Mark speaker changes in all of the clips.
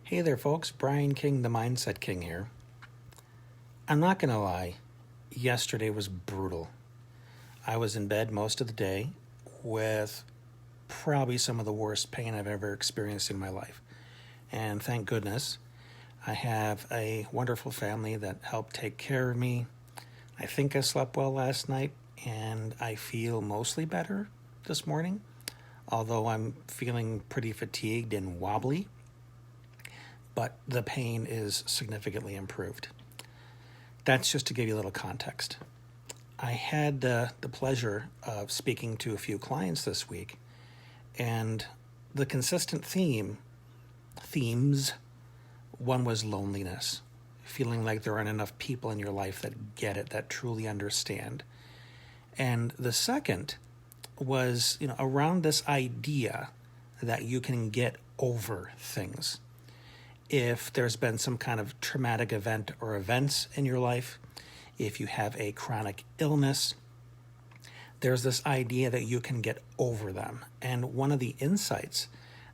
Speaker 1: Hey there, folks. Brian King, the Mindset King here. I'm not going to lie, yesterday was brutal. I was in bed most of the day with probably some of the worst pain I've ever experienced in my life. And thank goodness, I have a wonderful family that helped take care of me. I think I slept well last night, and I feel mostly better this morning, although I'm feeling pretty fatigued and wobbly. But the pain is significantly improved. That's just to give you a little context. I had the pleasure of speaking to a few clients this week, and the consistent themes, one was loneliness, feeling like there aren't enough people in your life that get it, that truly understand. And the second was, around this idea that you can get over things. If there's been some kind of traumatic event or events in your life, if you have a chronic illness, there's this idea that you can get over them. And one of the insights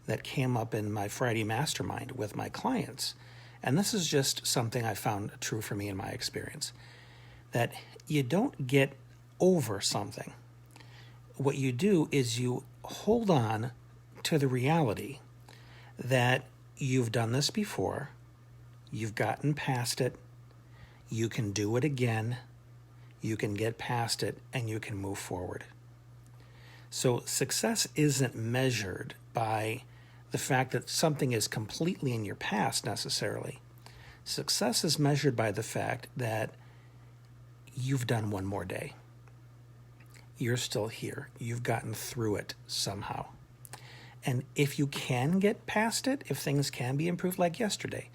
Speaker 1: that came up in my Friday mastermind with my clients, and this is just something I found true for me in my experience, that you don't get over something. What you do is you hold on to the reality that you've done this before, you've gotten past it, you can do it again, you can get past it, and you can move forward. So success isn't measured by the fact that something is completely in your past necessarily. Success is measured by the fact that you've done one more day. You're still here. You've gotten through it somehow. And if you can get past it, if things can be improved, like yesterday.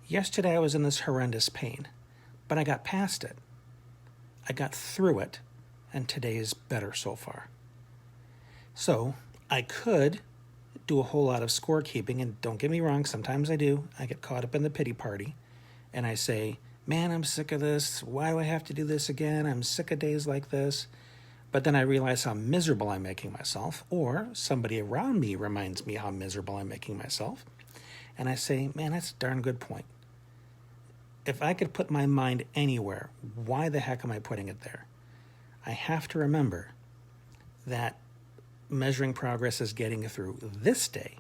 Speaker 1: Yesterday I was in this horrendous pain, but I got past it. I got through it, and today is better so far. So I could do a whole lot of scorekeeping, and don't get me wrong, sometimes I do. I get caught up in the pity party, and I say, man, I'm sick of this. Why do I have to do this again? I'm sick of days like this. But then I realize how miserable I'm making myself, or somebody around me reminds me how miserable I'm making myself. And I say, man, that's a darn good point. If I could put my mind anywhere, why the heck am I putting it there? I have to remember that measuring progress is getting through this day,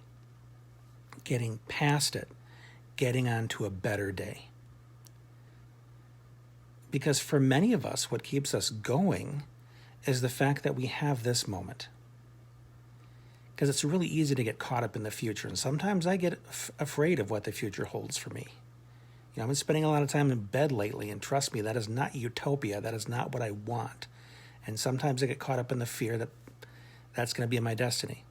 Speaker 1: getting past it, getting on to a better day. Because for many of us, what keeps us going is the fact that we have this moment. Because it's really easy to get caught up in the future. And sometimes I get afraid of what the future holds for me. I've been spending a lot of time in bed lately, and trust me, that is not utopia. That is not what I want. And sometimes I get caught up in the fear that that's going to be my destiny.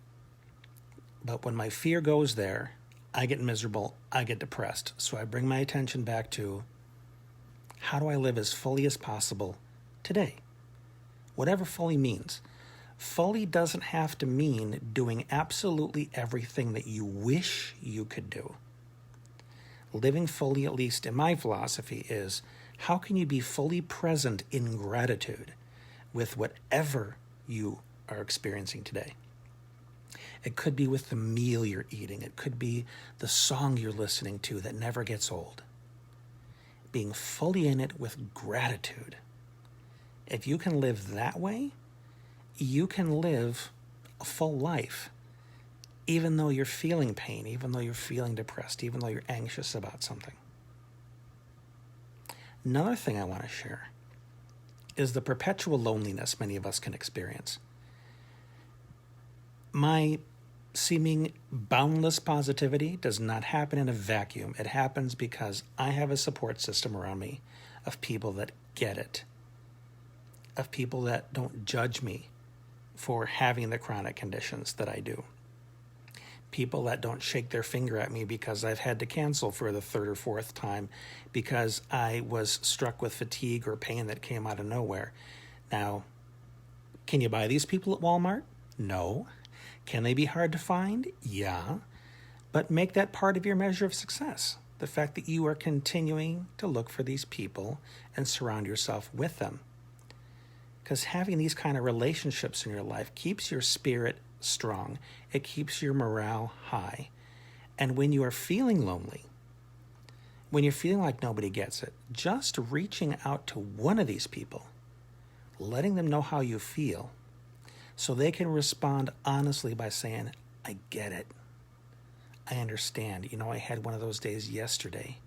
Speaker 1: But when my fear goes there, I get miserable, I get depressed. So I bring my attention back to, how do I live as fully as possible today? Whatever fully means. Fully doesn't have to mean doing absolutely everything that you wish you could do. Living fully, at least in my philosophy, is how can you be fully present in gratitude with whatever you are experiencing today? It could be with the meal you're eating. It could be the song you're listening to that never gets old. Being fully in it with gratitude. If you can live that way, you can live a full life, even though you're feeling pain, even though you're feeling depressed, even though you're anxious about something. Another thing I want to share is the perpetual loneliness many of us can experience. My seeming boundless positivity does not happen in a vacuum. It happens because I have a support system around me of people that get it, of people that don't judge me for having the chronic conditions that I do. People that don't shake their finger at me because I've had to cancel for the third or fourth time because I was struck with fatigue or pain that came out of nowhere. Now, can you buy these people at Walmart? No. Can they be hard to find? Yeah. But make that part of your measure of success. The fact that you are continuing to look for these people and surround yourself with them. Because having these kind of relationships in your life keeps your spirit strong. It keeps your morale high. And when you are feeling lonely, When you're feeling like nobody gets it, just reaching out to one of these people, letting them know how you feel, so they can respond honestly by saying, I get it. I understand. I had one of those days yesterday.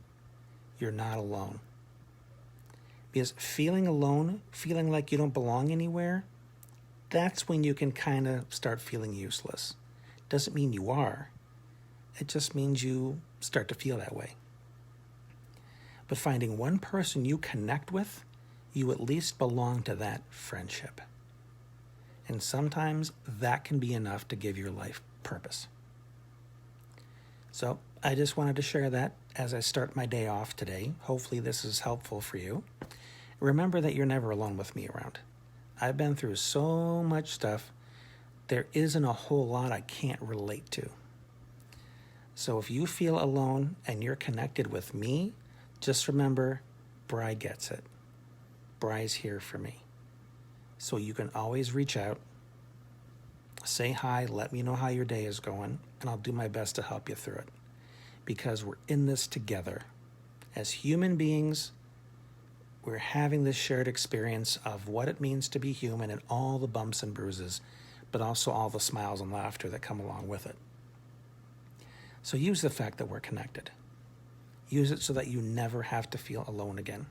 Speaker 1: You're not alone. Because feeling alone, feeling like you don't belong anywhere, that's when you can kind of start feeling useless. Doesn't mean you are. It just means you start to feel that way. But finding one person you connect with, you at least belong to that friendship. And sometimes that can be enough to give your life purpose. So I just wanted to share that as I start my day off today. Hopefully this is helpful for you. Remember that you're never alone with me around. I've been through so much stuff, there isn't a whole lot I can't relate to. So if you feel alone and you're connected with me, just remember, Bri gets it. Bri's here for me. So you can always reach out, say hi, let me know how your day is going, and I'll do my best to help you through it. Because we're in this together. As human beings, we're having this shared experience of what it means to be human and all the bumps and bruises, but also all the smiles and laughter that come along with it. So use the fact that we're connected. Use it so that you never have to feel alone again.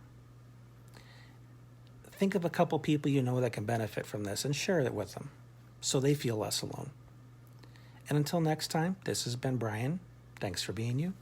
Speaker 1: Think of a couple people you know that can benefit from this and share it with them so they feel less alone. And until next time, this has been Brian. Thanks for being you.